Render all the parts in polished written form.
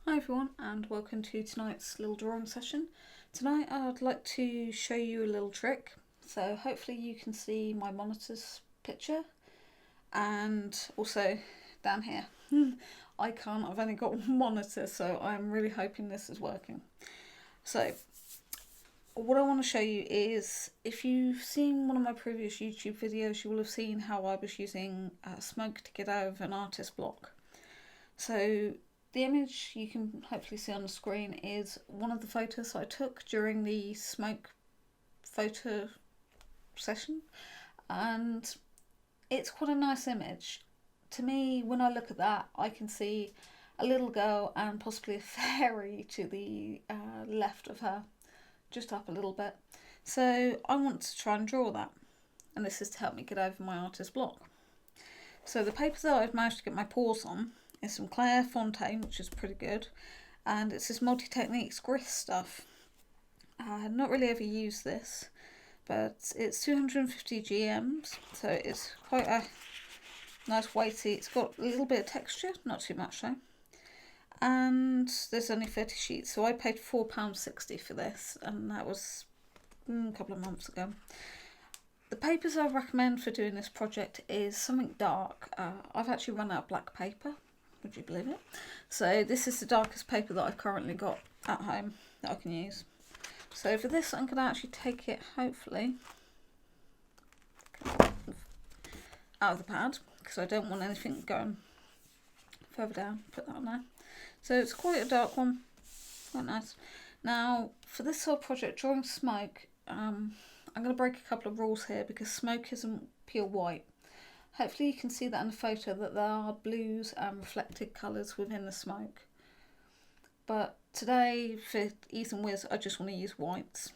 Hi everyone and welcome to tonight's little drawing session. Tonight I'd like to show you a little trick. So hopefully you can see my monitor's picture and also down here. I can't, I've only got one monitor, so I'm really hoping this is working. So what I want to show you is, if you've seen one of my previous YouTube videos, you will have seen how I was using smoke to get out of an artist block. So the image you can hopefully see on the screen is one of the photos I took during the smoke photo session, and it's quite a nice image. To me, when I look at that, I can see a little girl and possibly a fairy to the left of her, just up a little bit. So I want to try and draw that, and this is to help me get over my artist block. So the paper that I've managed to get my paws on is some Clairefontaine, which is pretty good, and it's this Multi Techniques Grist stuff. I've not really ever used this, but it's 250 GMs, so it's quite a nice weighty. It's got a little bit of texture, not too much though, and there's only 30 sheets, so I paid £4.60 for this, and that was a couple of months ago. The papers I recommend for doing this project is something dark. I've actually run out of black paper. Would you believe it? So this is the darkest paper that I've currently got at home that I can use. So for this, I'm going to actually take it, hopefully, out of the pad, because I don't want anything going further down. Put that on there. So it's quite a dark one. Quite nice. Now, for this sort of project, drawing smoke, I'm going to break a couple of rules here, because smoke isn't pure white. Hopefully you can see that in the photo, that there are blues and reflected colours within the smoke. But today, for ease and whiz, I just want to use whites.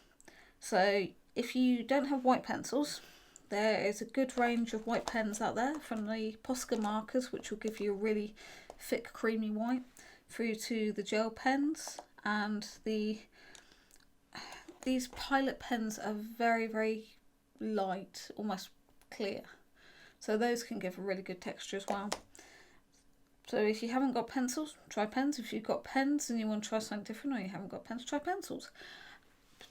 So if you don't have white pencils, there is a good range of white pens out there, from the Posca markers, which will give you a really thick creamy white, through to the gel pens, and these Pilot pens are very, very light, almost clear. So those can give a really good texture as well. So if you haven't got pencils, try pens. If you've got pens and you want to try something different, or you haven't got pens, try pencils.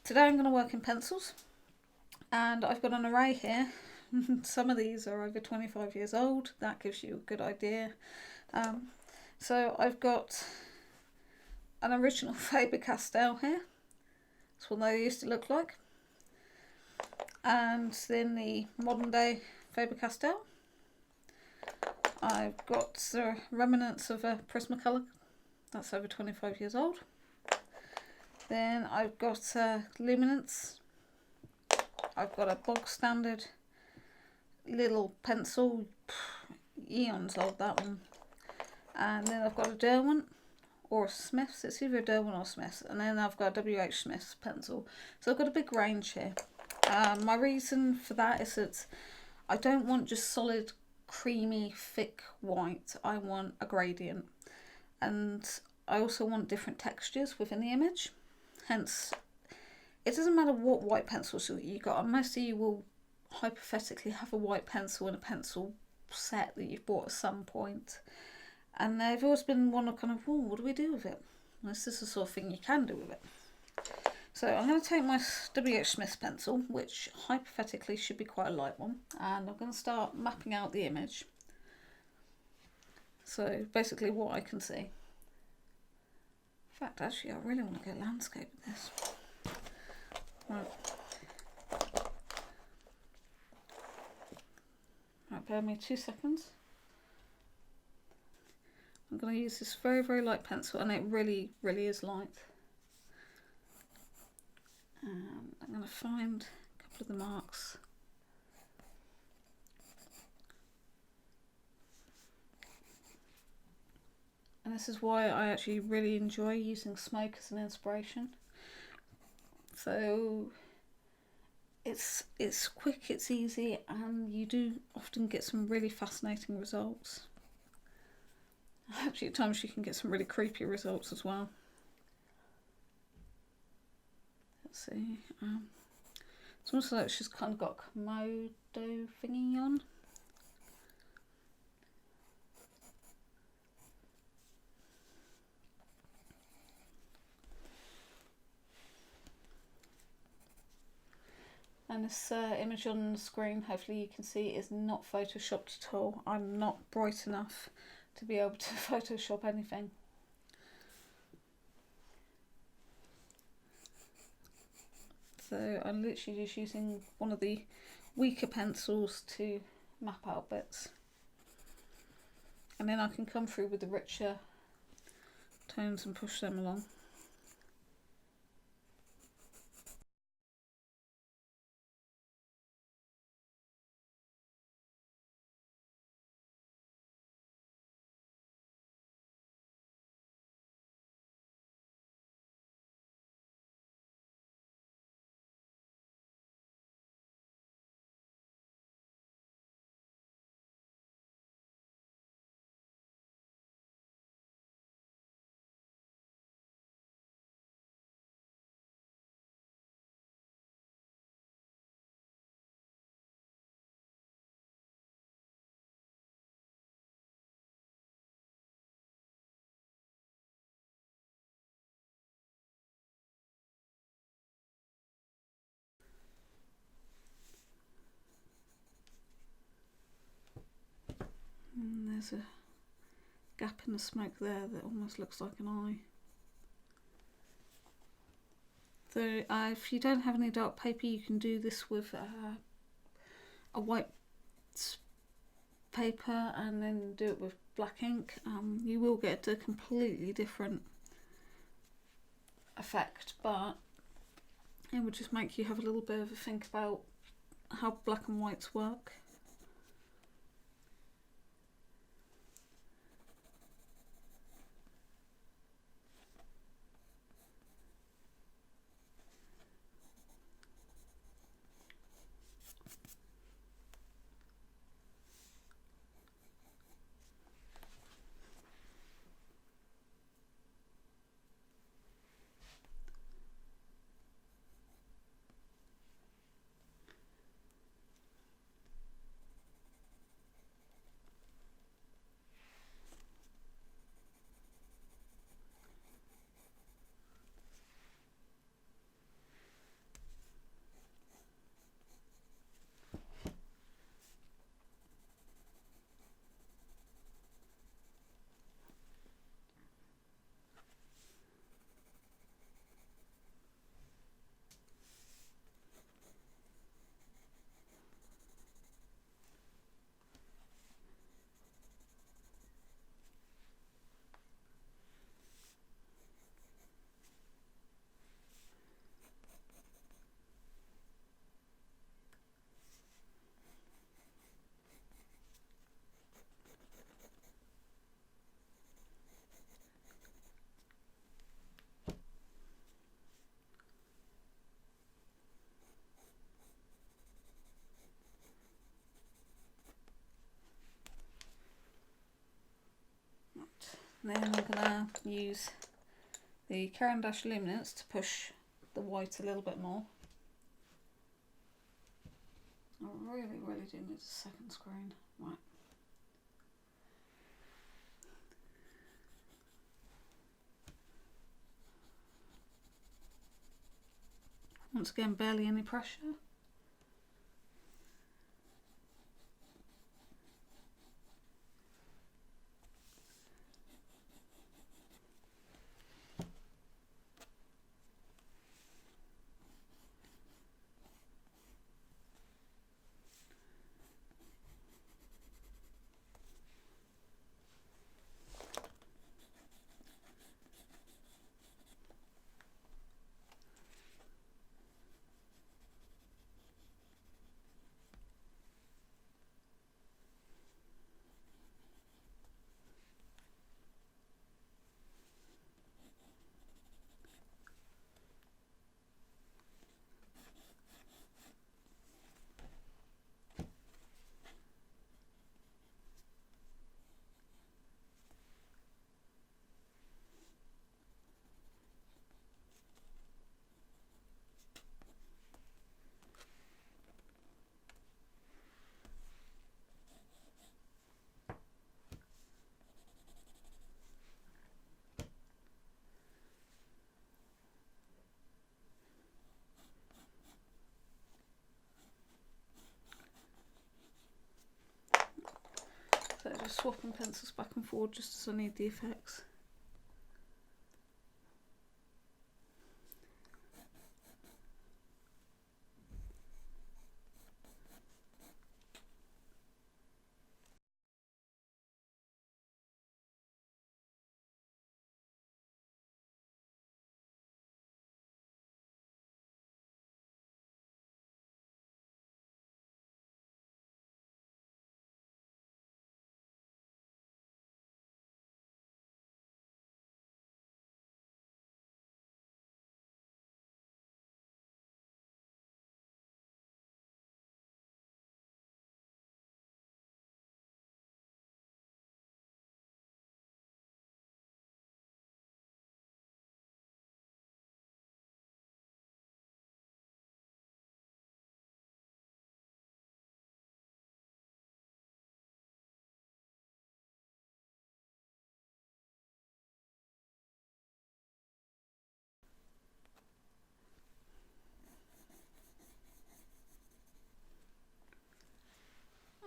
Today I'm going to work in pencils, and I've got an array here. Some of these are over 25 years old. That gives you a good idea. So I've got an original Faber-Castell here. That's what they used to look like. And then the modern day Faber-Castell. I've got the remnants of a Prismacolor. That's over 25 years old. Then I've got Luminance. I've got a bog standard little pencil. Eons old, that one. And then I've got a Derwent or a Smith's. It's either a Derwent or Smith's. And then I've got a WH Smith's pencil. So I've got a big range here. My reason for that is that I don't want just solid, creamy, thick white. I want a gradient. And I also want different textures within the image. Hence, it doesn't matter what white pencils you got. Most of you will hypothetically have a white pencil in a pencil set that you've bought at some point. And they've always been one of kind of, oh, what do we do with it? And this is the sort of thing you can do with it. So I'm going to take my WH Smith pencil, which hypothetically should be quite a light one, and I'm going to start mapping out the image. So basically what I can see. In fact, actually, I really want to go landscape with this. Right. Right, bear me 2 seconds. I'm going to use this very, very light pencil, and it really, really is light. I'm going to find a couple of the marks. And this is why I actually really enjoy using smoke as an inspiration. So it's quick, it's easy, and you do often get some really fascinating results. Actually, at times you can get some really creepy results as well. Let's see. It's almost like she's kind of got a Komodo thingy on. And this image on the screen, hopefully you can see, is not photoshopped at all. I'm not bright enough to be able to Photoshop anything. So I'm literally just using one of the weaker pencils to map out bits. And then I can come through with the richer tones and push them along. And there's a gap in the smoke there that almost looks like an eye. So if you don't have any dark paper, you can do this with a white paper and then do it with black ink. You will get a completely different effect, but it would just make you have a little bit of a think about how black and whites work. Then I'm going to use the Caran d'Ache Luminance to push the white a little bit more. I really do need a second screen. Right. Once again, barely any pressure. just swapping pencils back and forward just as I need the effects.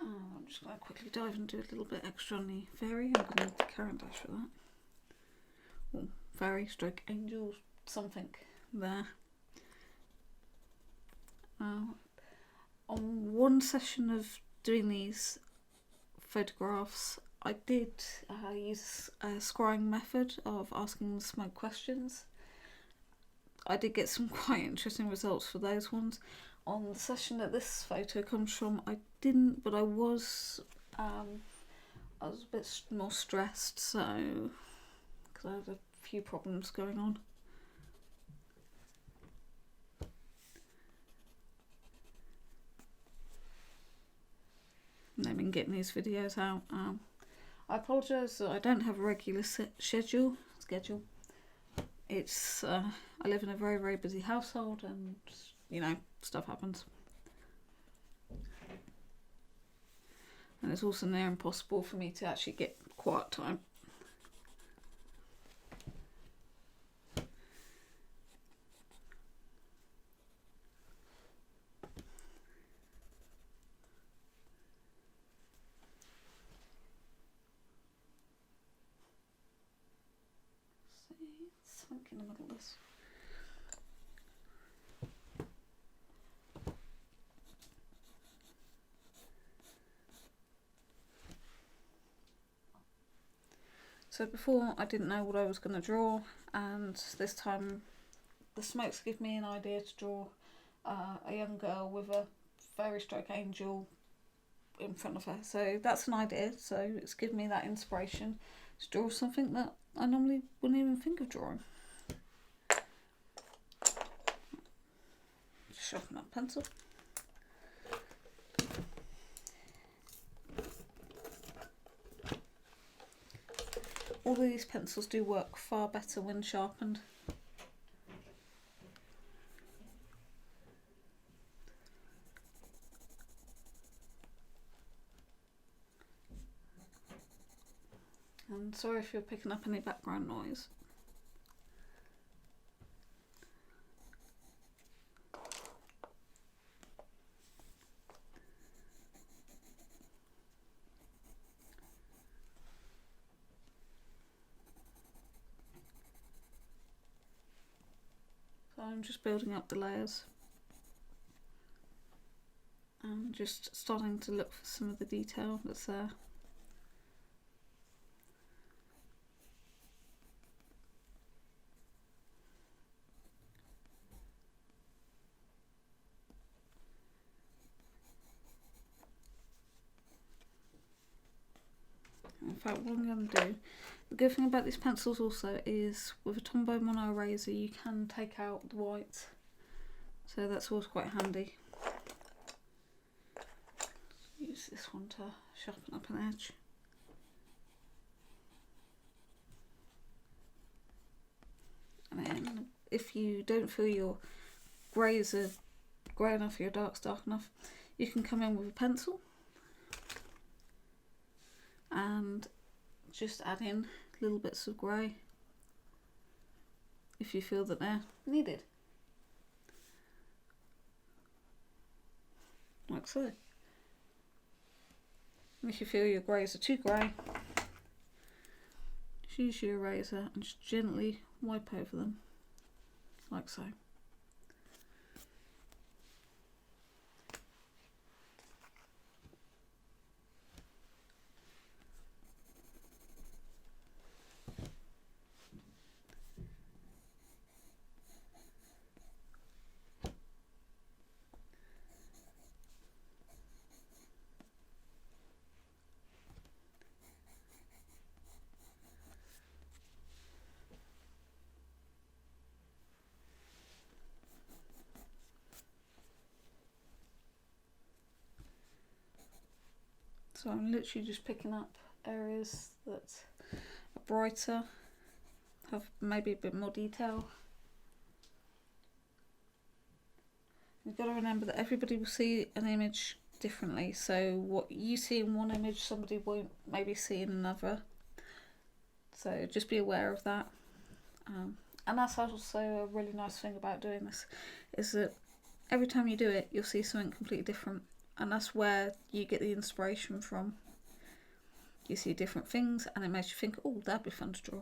I'm just going to quickly dive and do a little bit extra on the fairy. I'm going to need the Caran d'Ache for that. Or fairy stroke angel, something there. On one session of doing these photographs, I did use a scrying method of asking the smoke questions. I did get some quite interesting results for those ones. On the session that this photo comes from, I didn't, but I was a bit more stressed, so because I had a few problems going on. And I've been getting these videos out. I apologise that I don't have a regular schedule. It's I live in a very, very busy household, and you know, stuff happens. And it's also near impossible for me to actually get quiet time. See, something in the middle of this. So before I didn't know what I was going to draw, and this time the smokes give me an idea to draw a young girl with a fairy stroke angel in front of her. So that's an idea, so it's given me that inspiration to draw something that I normally wouldn't even think of drawing. Just sharpen that pencil. All of these pencils do work far better when sharpened. And sorry if you're picking up any background noise. So I'm just building up the layers and just starting to look for some of the detail that's there. In fact, what I'm going to do, the good thing about these pencils also is with a Tombow Mono eraser you can take out the white, so that's always quite handy. Use this one to sharpen up an edge. And then if you don't feel your greys are grey enough, your dark's dark enough, you can come in with a pencil and just add in little bits of grey if you feel that they're needed, like so. If you feel your greys are too grey, just use your eraser and just gently wipe over them, like so. So I'm literally just picking up areas that are brighter, have maybe a bit more detail. You've got to remember that everybody will see an image differently, so what you see in one image somebody won't maybe see in another, so just be aware of that. And that's also a really nice thing about doing this, is that every time you do it you'll see something completely different, and that's where you get the inspiration from. You see different things and it makes you think, oh, that'd be fun to draw.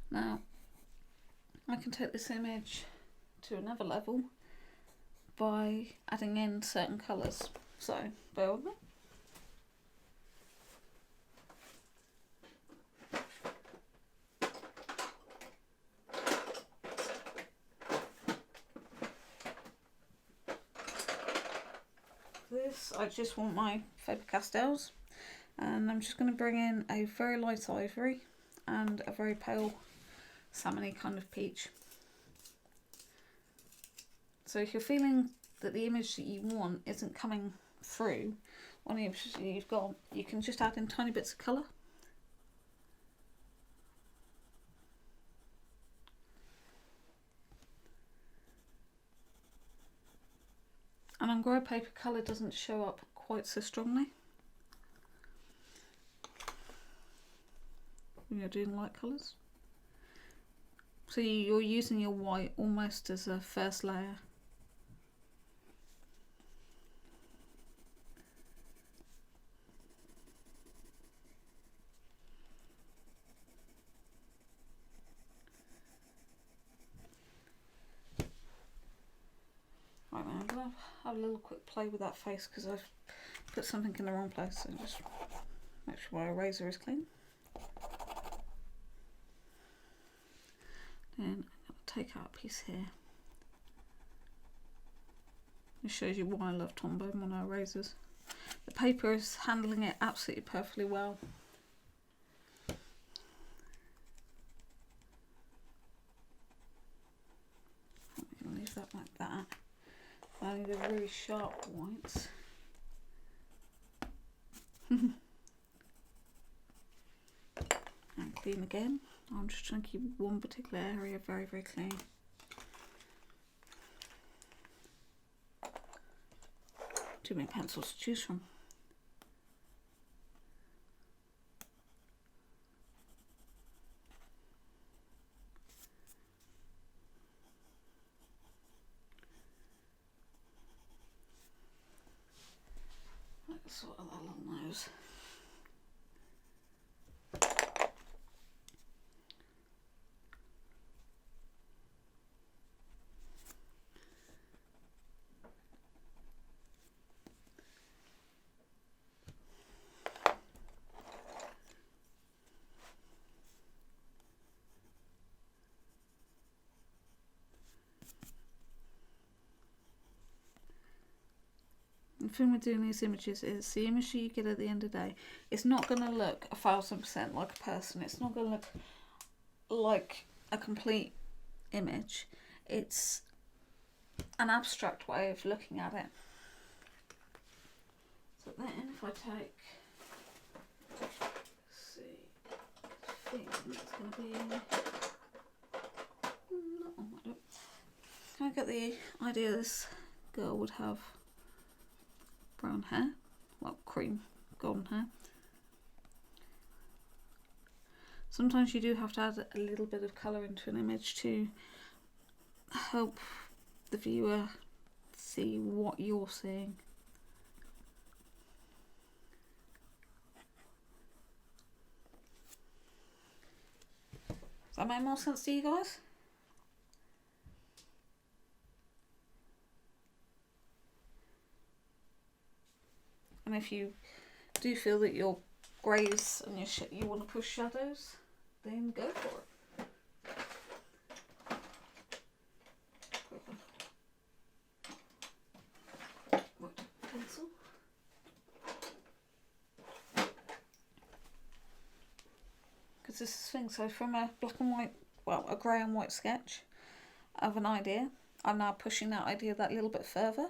Now, I can take this image to another level by adding in certain colours. So, bear with me. This, I just want my Faber-Castells, and I'm just going to bring in a very light ivory and a very pale salmony kind of peach. So if you're feeling that the image that you want isn't coming through on the image that you've got, you can just add in tiny bits of colour. And on grey paper, colour doesn't show up quite so strongly when you're doing light colours. So you're using your white almost as a first layer. Right, now I'm going to have a little quick play with that face because I've put something in the wrong place, so just make sure my eraser is clean. Then I'm going to take out a piece here. This shows you why I love Tombow mono erasers. The paper is handling it absolutely perfectly well. I'm going to leave that like that. I need a really sharp white. And clean again. I'm just trying to keep one particular area very, very clean. Too many pencils to choose from. Let's sort of that little nose. The thing with doing these images is the image that you get at the end of the day, it's not going to look 1000% like a person. It's not going to look like a complete image. It's an abstract way of looking at it. So then if I take, let's see, I think it's going to be I get the idea this girl would have brown hair, well, cream golden hair. Sometimes you do have to add a little bit of colour into an image to help the viewer see what you're seeing. Does that make more sense to you guys? And if you do feel that your greys and you want to push shadows, then go for it. White pencil. Because this is the thing, so from a black and white, well, a grey and white sketch of an idea, I'm now pushing that idea that little bit further.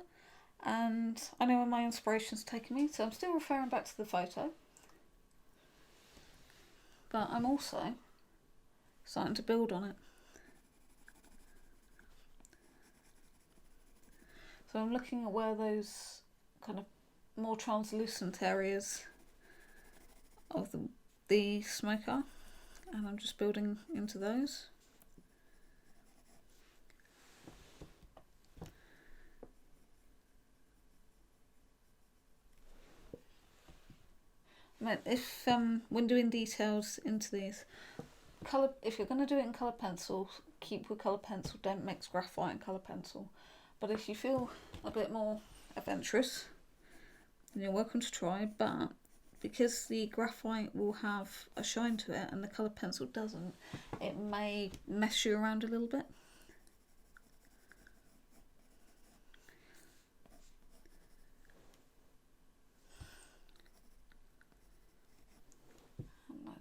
And I know where my inspiration's taken me, so I'm still referring back to the photo. But I'm also starting to build on it. So I'm looking at where those kind of more translucent areas of the smoke are, and I'm just building into those. If when doing details into these, colour, if you're going to do it in colour pencil, keep with colour pencil, don't mix graphite and colour pencil. But if you feel a bit more adventurous, then you're welcome to try. But because the graphite will have a shine to it and the colour pencil doesn't, it may mess you around a little bit.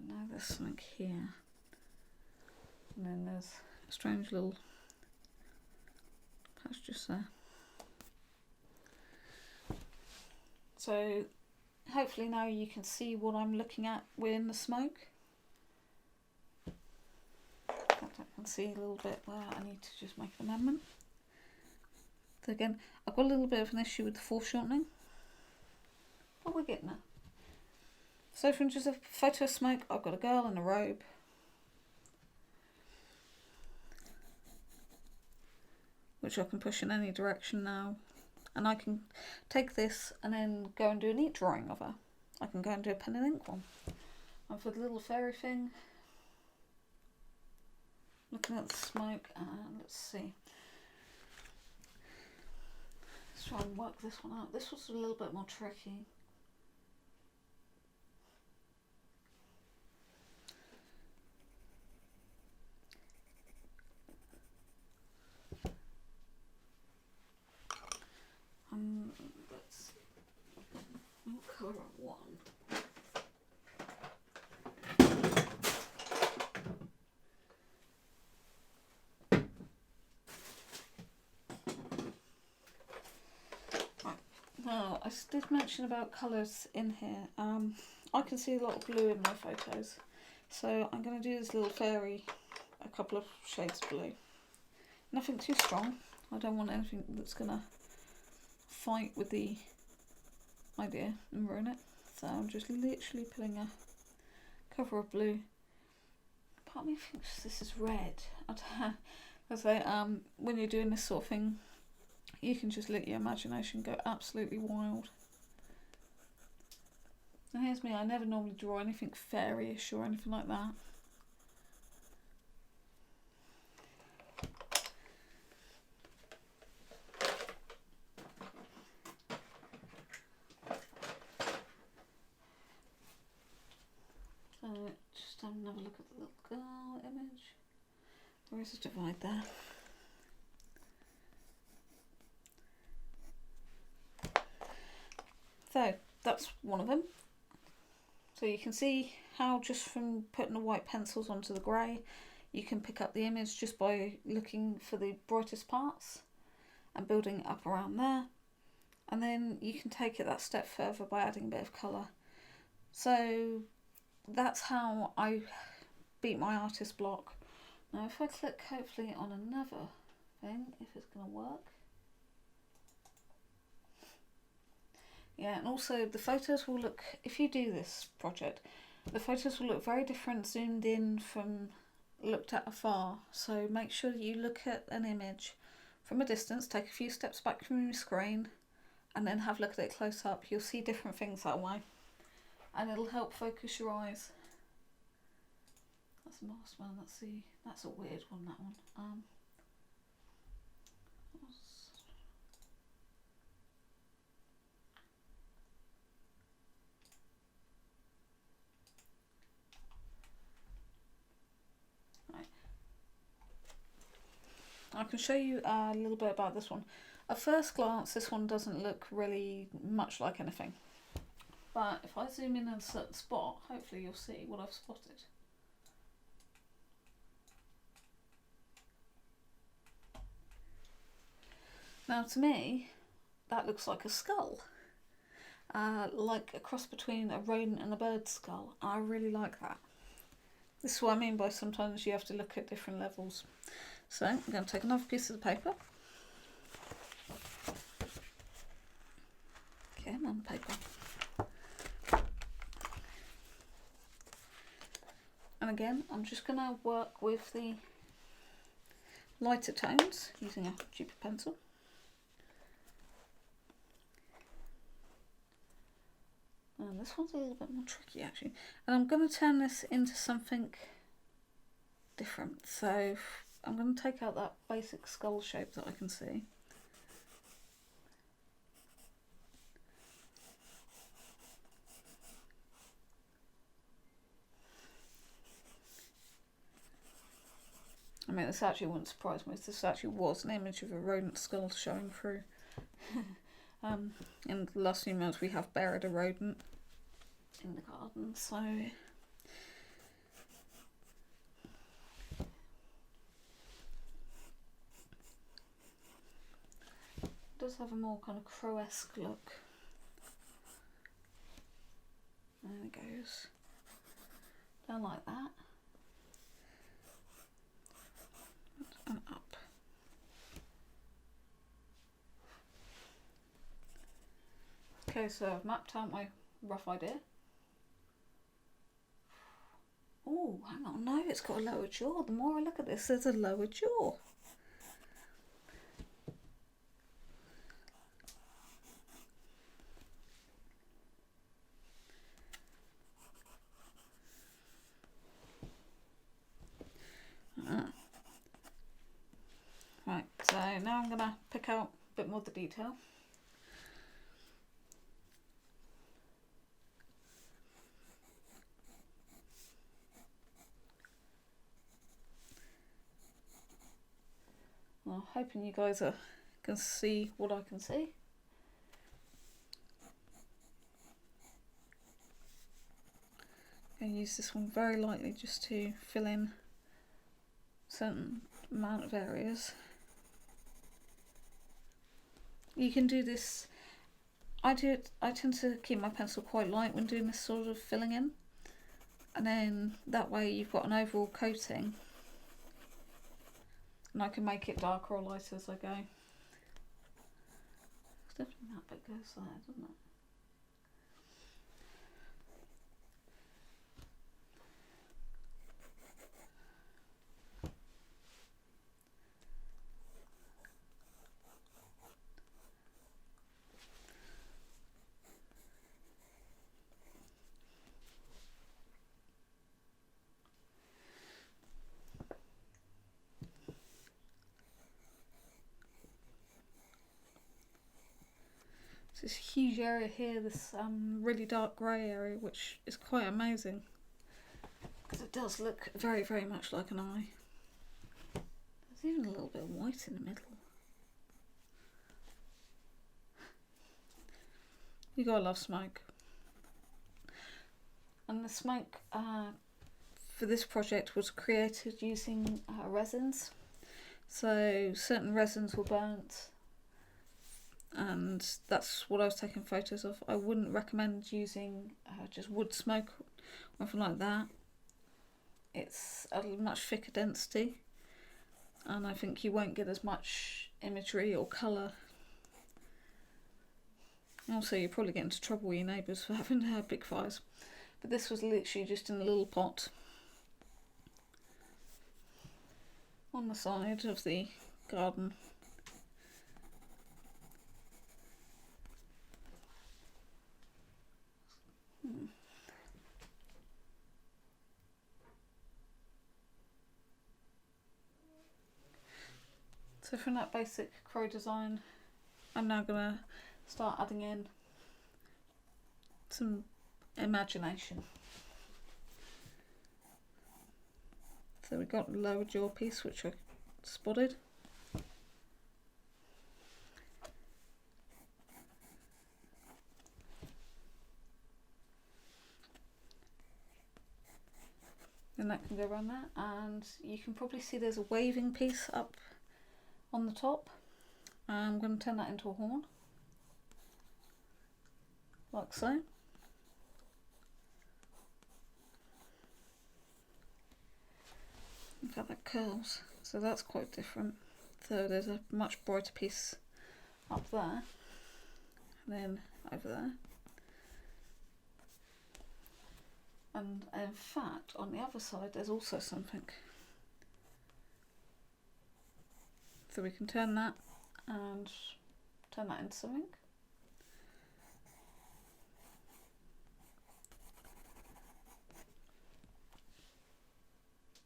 Now there's something here, and then there's a strange little patch just there. So hopefully now you can see what I'm looking at within the smoke. I can see a little bit where I need to just make an amendment. So again, I've got a little bit of an issue with the foreshortening, but we're getting there. So from just a photo of smoke, I've got a girl in a robe. Which I can push in any direction now. And I can take this and then go and do a neat drawing of her. I can go and do a pen and ink one. And for the little fairy thing, looking at the smoke, and let's see. Let's try and work this one out. This was a little bit more tricky. Let's see. What colour I want. Right. Now, I did mention about colours in here. I can see a lot of blue in my photos. So I'm going to do this little fairy a couple of shades of blue. Nothing too strong. I don't want anything that's going to fight with the idea and ruin it. So I'm just literally putting a cover of blue. Part of me thinks this is red. I don't know. As when you're doing this sort of thing, you can just let your imagination go absolutely wild. And here's me, I never normally draw anything fairyish or anything like that. So just have another look at the little girl image. There is a divide there. So that's one of them. So you can see how just from putting the white pencils onto the grey, you can pick up the image just by looking for the brightest parts and building it up around there. And then you can take it that step further by adding a bit of colour. So that's how I beat my artist block. Now if I click hopefully on another thing if it's going to work. Yeah, and also the photos will look, if you do this project, the photos will look very different zoomed in from looked at afar. So make sure that you look at an image from a distance, take a few steps back from your screen, and then have a look at it close up. You'll see different things that way, and it'll help focus your eyes. That's the last one. Let's see. That's a weird one. That one. Right. I can show you a little bit about this one. At first glance, this one doesn't look really much like anything. But if I zoom in on a certain spot, hopefully you'll see what I've spotted. Now to me, that looks like a skull. Like a cross between a rodent and a bird's skull. I really like that. This is what I mean by sometimes you have to look at different levels. So I'm going to take another piece of the paper. Okay, I'm on paper. And again, I'm just going to work with the lighter tones using a cheaper pencil. And this one's a little bit more tricky actually. And I'm going to turn this into something different. So I'm going to take out that basic skull shape that I can see. I mean, this actually wouldn't surprise me if this actually was an image of a rodent skull showing through. In the last few months we have buried a rodent in the garden, so it does have a more kind of crow-esque look. There it goes. Down like that. And up. Okay, so I've mapped out my rough idea. Oh, hang on, no, it's got a lower jaw. The more I look at this, there's a lower jaw. Right, so now I'm going to pick out a bit more of the detail. Well, hoping you guys can see what I can see. I'm going to use this one very lightly just to fill in certain amount of areas. You can do this. I tend to keep my pencil quite light when doing this sort of filling in, and then that way you've got an overall coating. And I can make it darker or lighter as I go. It's definitely that bit goes there, doesn't it? This huge area here, this really dark grey area, which is quite amazing because it does look very, very much like an eye. There's even a little bit of white in the middle. You gotta love smoke. And the smoke for this project was created using resins. So certain resins were burnt, and that's what I was taking photos of. I wouldn't recommend using just wood smoke or anything like that. It's a much thicker density, and I think you won't get as much imagery or colour. Also, you probably get into trouble with your neighbours for having big fires. But this was literally just in a little pot on the side of the garden. So from that basic crow design, I'm now going to start adding in some imagination. So we've got the lower jaw piece, which I spotted. And that can go around that, and you can probably see there's a waving piece up on the top. I'm going to turn that into a horn, like so. Look how that curls, so that's quite different. So there's a much brighter piece up there, and then over there. And in fact, on the other side, there's also something. So we can turn that and turn that into something.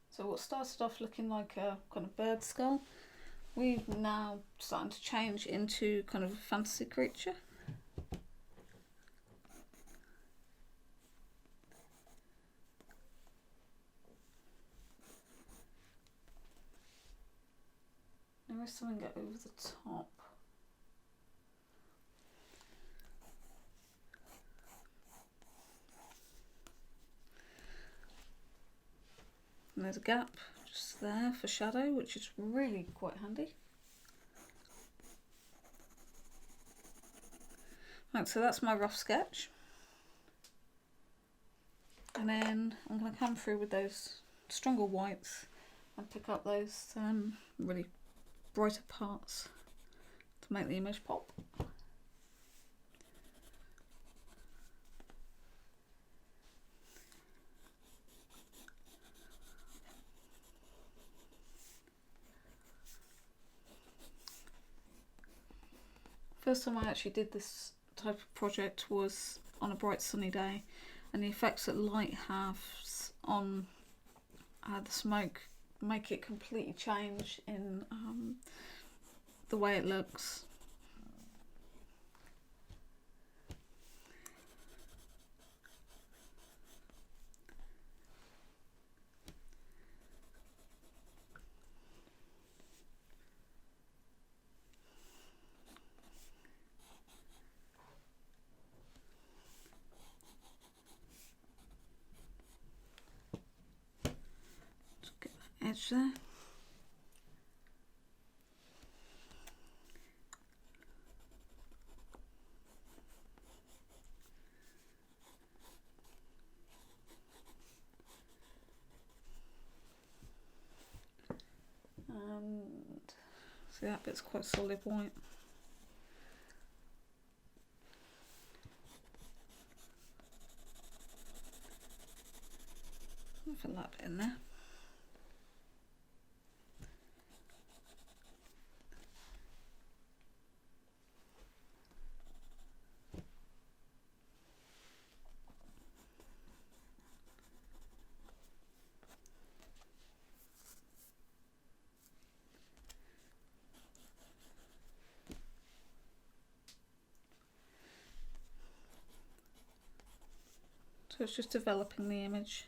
So what started off looking like a kind of bird skull, we've now starting to change into kind of a fantasy creature. There is something over the top. And there's a gap just there for shadow, which is really quite handy. Right, so that's my rough sketch. And then I'm going to come through with those stronger whites and pick up those really brighter parts to make the image pop. First time I actually did this type of project was on a bright sunny day, and the effects that light has on the smoke make it completely change in the way it looks. Get that edge there. And see, that bit's quite solid white. I'll fill that bit in there. So it's just developing the image.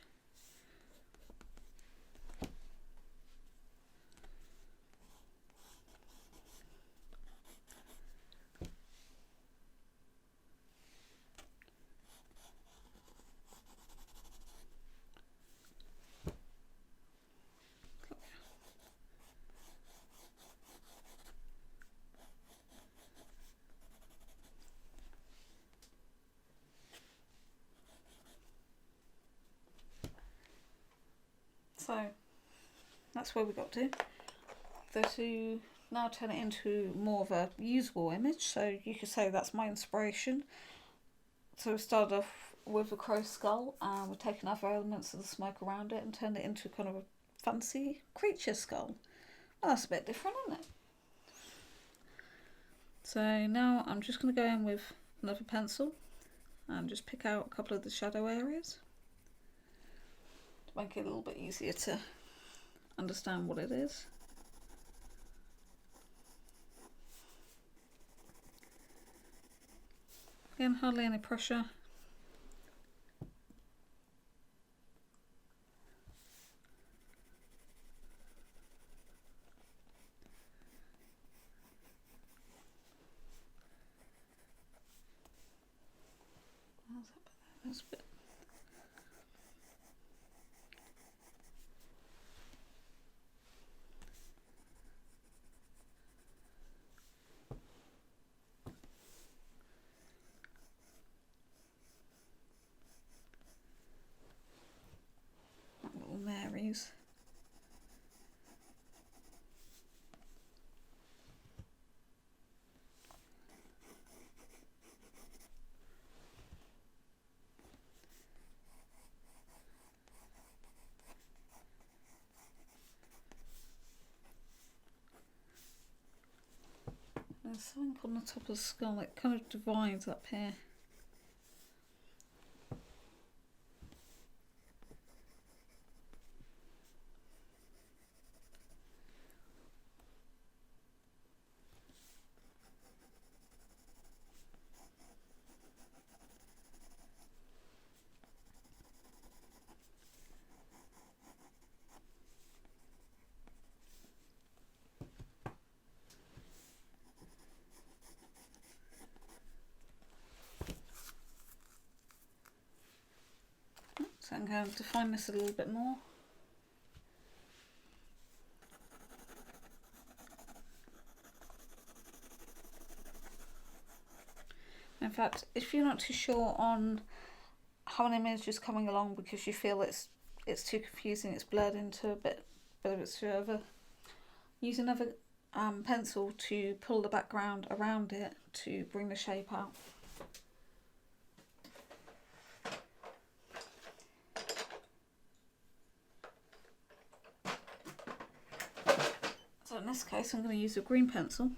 So that's where we got to. to now turn it into more of a usable image. So you could say that's my inspiration. So we started off with a crow skull, and we've taken other elements of the smoke around it and turned it into kind of a fancy creature skull. Well, that's a bit different, isn't it? So now I'm just going to go in with another pencil and just pick out a couple of the shadow areas to make it a little bit easier to understand what it is. Again, hardly any pressure. That's a bit. Little Marys. There's something on the top of the skull, it kind of divides up here. So I'm going to define this a little bit more. In fact, if you're not too sure on how an image is coming along because you feel it's too confusing, it's blurred into a bit of its further, use another pencil to pull the background around it to bring the shape out. So in this case I'm going to use a green pencil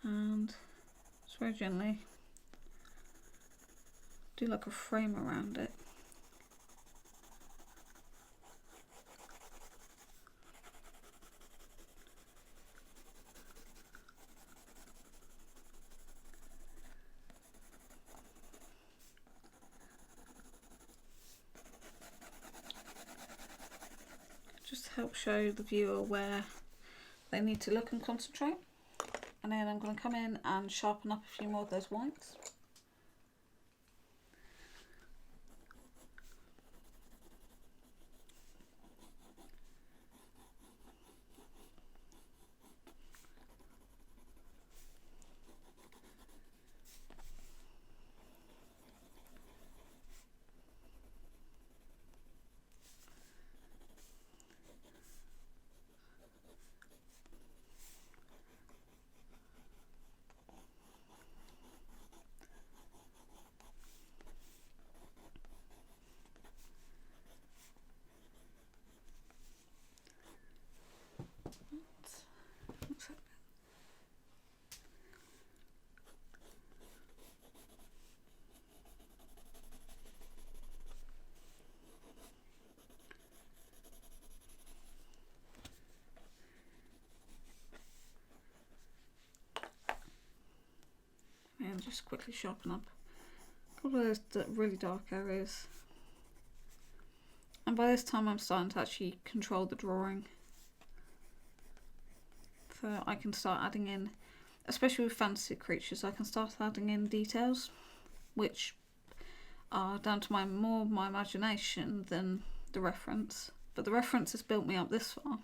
and just very gently do like a frame around it. Just to help show the viewer where they need to look and concentrate. And then I'm going to come in and sharpen up a few more of those whites. And just quickly sharpen up a couple of those really dark areas. And by this time I'm starting to actually control the drawing. So I can start adding in, especially with fantasy creatures, I can start adding in details which are down to more my imagination than the reference. But the reference has built me up this far.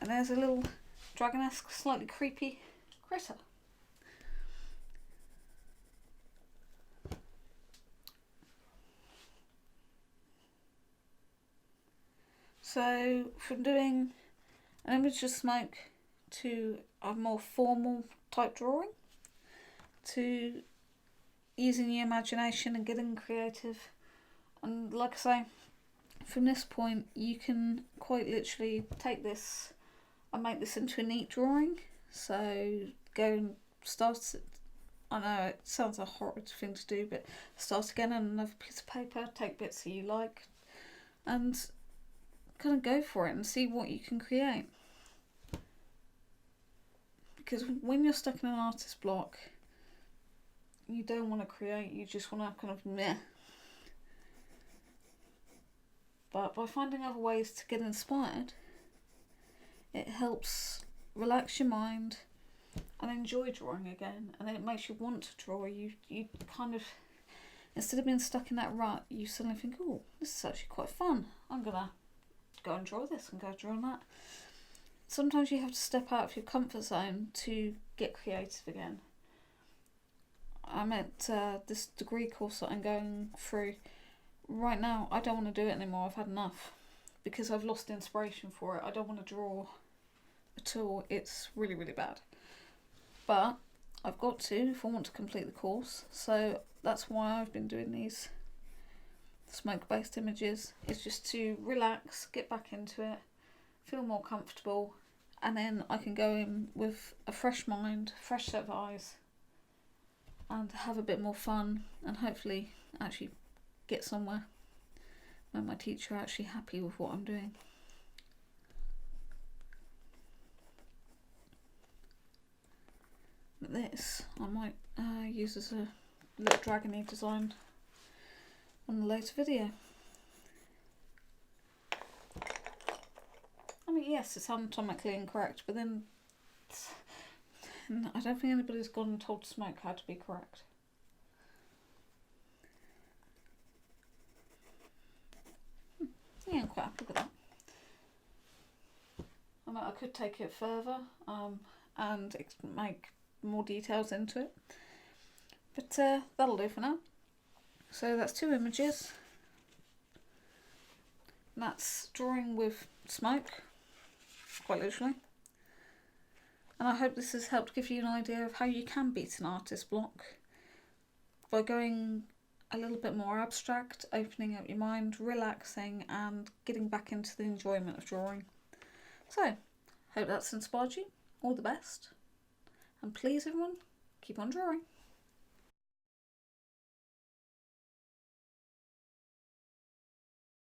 And there's a little dragon-esque, slightly creepy critter. So from doing an image of smoke to a more formal type drawing, to using your imagination and getting creative, and like I say, from this point you can quite literally take this and make this into a neat drawing. So go and start it. I know it sounds a horrid thing to do, but start again on another piece of paper, take bits that you like, and kind of go for it and see what you can create. Because when you're stuck in an artist block, you don't want to create, you just want to kind of meh. But by finding other ways to get inspired, it helps relax your mind and enjoy drawing again, and it makes you want to draw. You kind of, instead of being stuck in that rut, you suddenly think, oh, this is actually quite fun. I'm gonna go and draw this and go draw that. Sometimes you have to step out of your comfort zone to get creative again. I'm at this degree course that I'm going through right now. I don't want to do it anymore. I've had enough because I've lost inspiration for it. I don't want to draw at all. It's really, really bad. But I've got to if I want to complete the course. So that's why I've been doing these smoke-based images. It's just to relax, get back into it, feel more comfortable, and then I can go in with a fresh mind, fresh set of eyes, and have a bit more fun, and hopefully actually get somewhere where my teacher are actually happy with what I'm doing. But this I might use as a little dragony design on a later video. I mean, yes, it's anatomically incorrect, but then I don't think anybody's gone and told smoke how to be correct. Yeah, I'm quite happy with that. I mean, I could take it further and make more details into it, but that'll do for now. So that's 2 images. That's drawing with smoke, quite literally. And I hope this has helped give you an idea of how you can beat an artist block by going a little bit more abstract, opening up your mind, relaxing, and getting back into the enjoyment of drawing. So, hope that's inspired you. All the best. And please, everyone, keep on drawing.